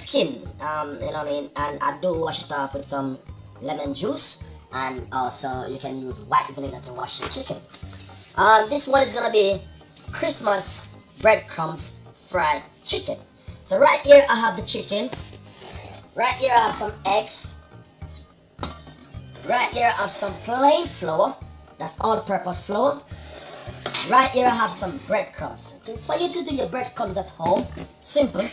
skin, you know what I mean, and I do wash it off with some lemon juice, and also you can use white vinegar to wash the chicken. This one is gonna be Christmas breadcrumbs fried chicken. So right here I have the chicken. Right here I have some eggs. Right here I have some plain flour. That's all-purpose flour. Right here I have some breadcrumbs. For you to do your breadcrumbs at home, simple.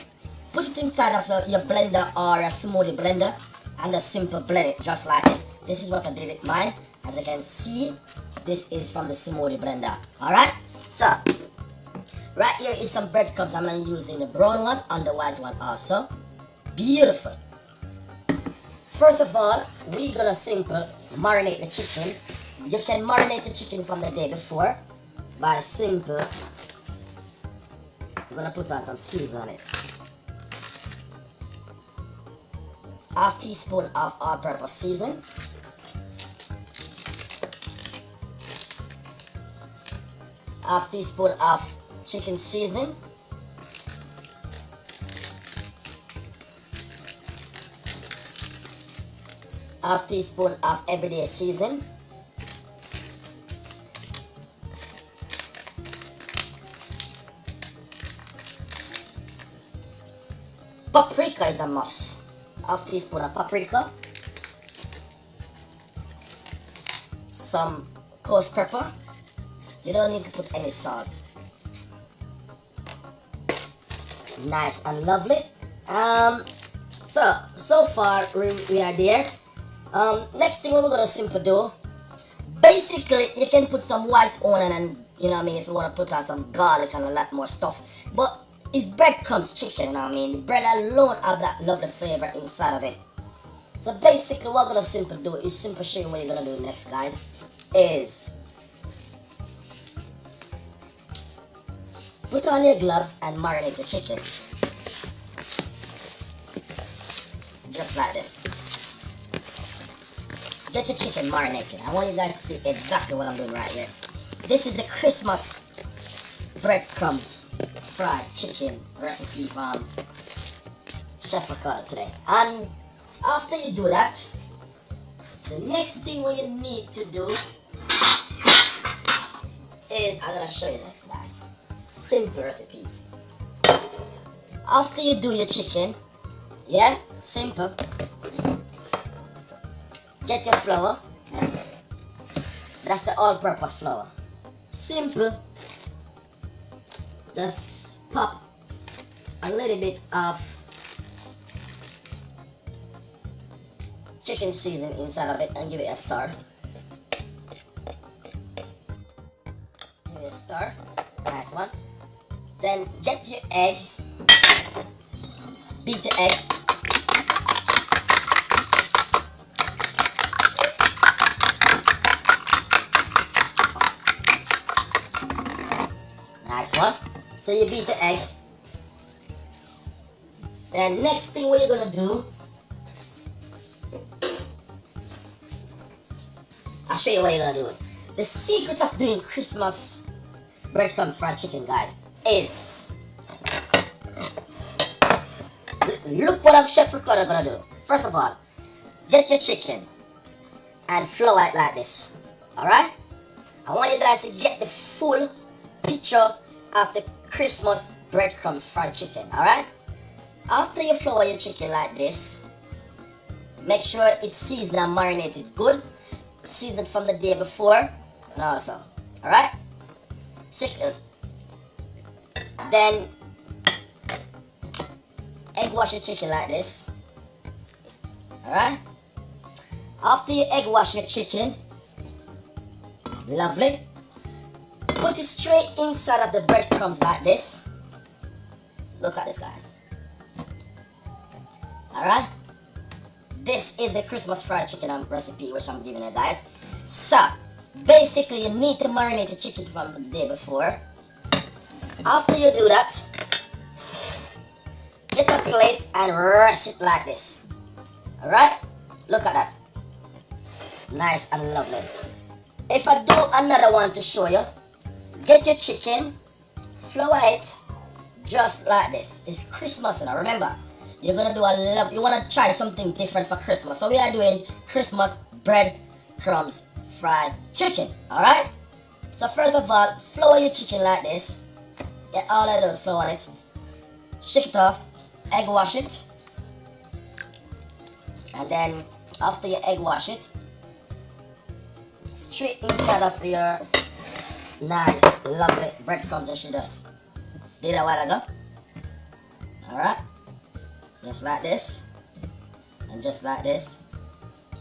Put it inside of your blender or a smoothie blender and just simple blend it just like this. This is what I did with mine. As you can see, this is from the smoothie blender. Alright? So, right here is some breadcrumbs. I'm going to use the brown one and the white one also. Beautiful. First of all, we're going to simple marinate the chicken. You can marinate the chicken from the day before by simple. I'm going to put on some seasoning on it. Half teaspoon of all-purpose seasoning. Half teaspoon of chicken seasoning. Half teaspoon of everyday seasoning. Paprika is a must. Half teaspoon of paprika. Some coarse pepper. You don't need to put any salt. Nice and lovely. So far we are there. Next thing we're gonna simply do. Basically, you can put some white onion and, you know what I mean, if you want to put on some garlic and a lot more stuff. But it's breadcrumbs chicken, you know what I mean. The bread alone have that lovely flavor inside of it. So basically, what we're gonna simply do is simply show you what you're gonna do next, guys. Is put on your gloves and marinate the chicken. Just like this. Get your chicken marinated. I want you guys to see exactly what I'm doing right here. This is the Christmas breadcrumbs fried chicken recipe from Chef Ricardo today. And after you do that, the next thing what you need to do is, I'm gonna show you next, guys. Simple recipe. After you do your chicken, yeah, simple. Get your flour. That's the all-purpose flour. Simple. Just pop a little bit of chicken seasoning inside of it and give it a stir. Give it a stir. Nice one. Then get your egg. Beat the egg. Nice one. So you beat the egg. Then next thing what you're gonna do, I'll show you what you're gonna do. The secret of doing Christmas breadcrumbs fried chicken, guys, is look what I'm Chef Ricardo gonna do. First of all, get your chicken and flour it like this. Alright? I want you guys to get the full picture of the Christmas breadcrumbs fried chicken. Alright? After you flour your chicken like this, make sure it's seasoned and marinated good. Seasoned from the day before and also. Alright? Then egg wash your chicken like this. Alright? After you egg wash your chicken, lovely, put it straight inside of the breadcrumbs like this. Look at this, guys. Alright? This is a Christmas fried chicken recipe which I'm giving you guys. So, basically you need to marinate the chicken from the day before. After you do that, get a plate and rest it like this. Alright? Look at that. Nice and lovely. If I do another one to show you, get your chicken, flour it just like this. It's Christmas, you know. Remember, you're gonna do a love. You wanna try something different for Christmas. So we are doing Christmas bread crumbs fried chicken. All right. So first of all, flour your chicken like this. Get all of those flour on it. Shake it off. Egg wash it. And then after you egg wash it, straight inside of your nice, lovely breadcrumbs that she just did a while ago. Alright? Just like this. And just like this.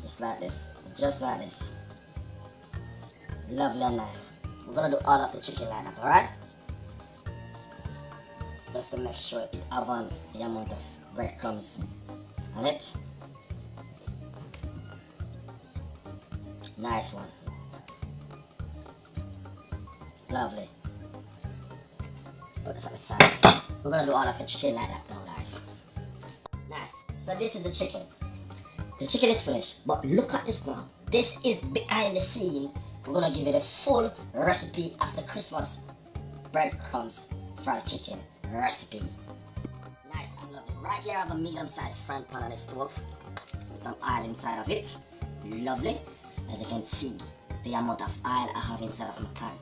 Just like this. Just like this. Lovely and nice. We're gonna do all of the chicken like that, alright? Just to make sure it have on the amount of breadcrumbs on it. Nice one. Lovely. Put this on the side. We're gonna do all of the chicken like that now, guys. Nice. So this is the chicken. The chicken is finished, but look at this now. This is behind the scene. We're gonna give it a full recipe of the Christmas breadcrumbs fried chicken recipe. Nice and lovely. Right here I have a medium-sized frying pan on the stove with some oil inside of it. Lovely. As you can see, the amount of oil I have inside of my pan.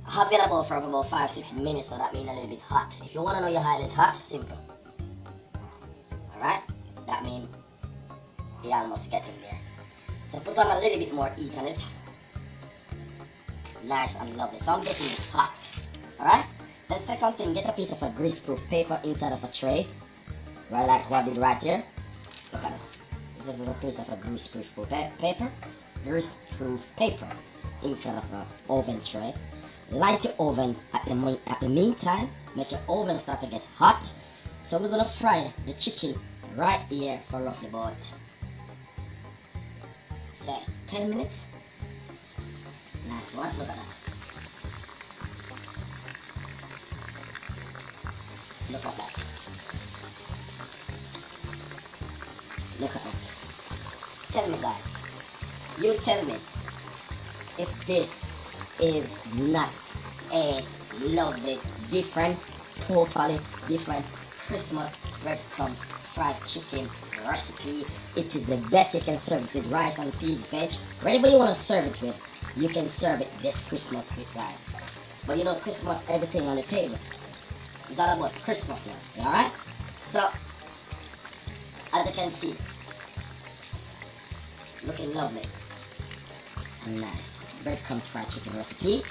I have it about for about 5-6 minutes, so that means a little bit hot. If you want to know your oil is hot, simple. Alright? That means it almost getting there. So put on a little bit more heat on it. Nice and lovely. So I'm getting it hot. Alright? Then second thing, get a piece of a greaseproof paper inside of a tray. Right, like what I did right here. Look at this. This is a piece of a greaseproof paper. Greaseproof paper inside of an oven tray. Light your oven at the meantime. Make your oven start to get hot. So we're gonna fry the chicken right here for roughly about, say, 10 minutes. Nice one. Look at that. Look at that. Look at that. Tell me, guys. You tell me if this is not a lovely, different, totally different Christmas breadcrumbs fried chicken recipe. It is the best. You can serve it with rice and peas, veg. Whatever you want to serve it with, you can serve it this Christmas with rice. But you know, Christmas, everything on the table. It's all about Christmas now. Alright? So, as you can see, looking lovely and nice. Breadcrumbs fried chicken recipe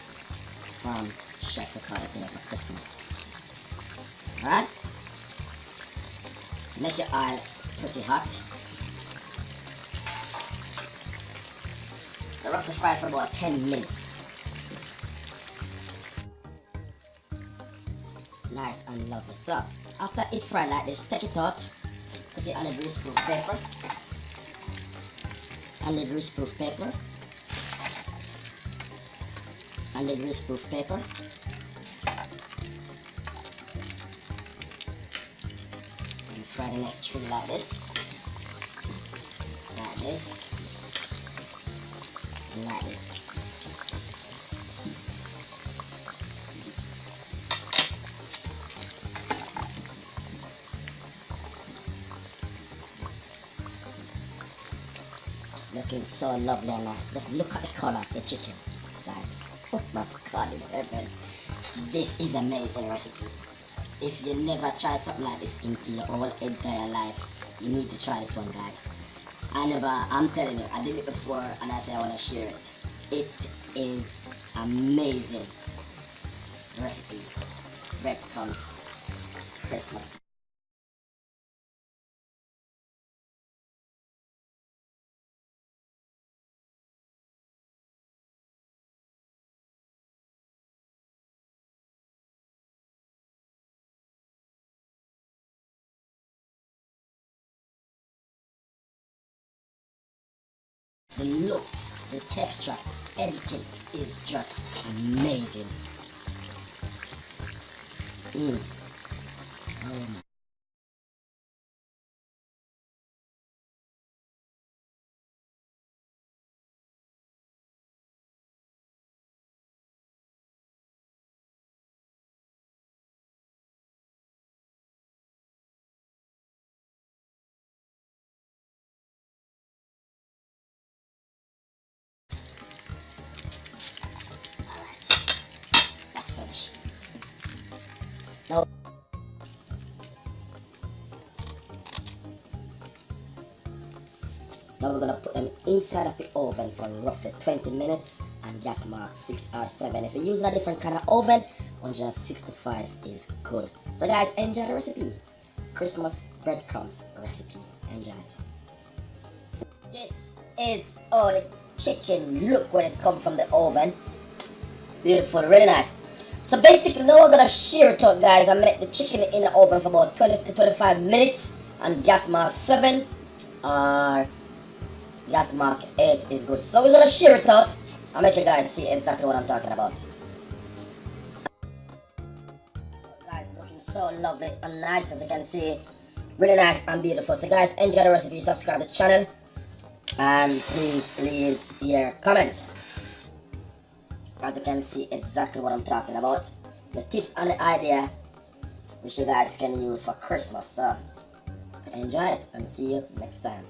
from Chef Ricardo today for Christmas. Alright? Make your oil pretty hot. So roughly fry for about 10 minutes. Nice and lovely. So after it fried like this, take it out, put it on a greaseproof paper. And the greaseproof paper. And the greaseproof paper. And fry the next three like this. Like this. And like this. Looking so lovely and nice. Just look at the color of the chicken, guys. Oh my God in heaven. This is amazing recipe. If you never try something like this into your whole entire life, you need to try this one, guys. I'm telling you, I did it before and I say I want to share it. It is amazing recipe. Breadcrumbs Christmas. The looks, the texture, everything is just amazing. Oh my. Now, we're gonna put them inside of the oven for roughly 20 minutes and gas mark 6 or 7. If you're using a different kind of oven, 165 is good. So guys, enjoy the recipe. Christmas breadcrumbs recipe. Enjoy it. This is all the chicken look when it comes from the oven. Beautiful, really nice. So basically now we're gonna shear it out, guys, and make the chicken in the oven for about 20 to 25 minutes and gas mark 7 or gas mark 8 is good. So we're gonna shear it out and make you guys see exactly what I'm talking about. Guys, looking so lovely and nice, as you can see. Really nice and beautiful. So guys, enjoy the recipe, subscribe to the channel, and please leave your comments. As you can see exactly what I'm talking about. The tips and the idea which you guys can use for Christmas. So enjoy it and see you next time.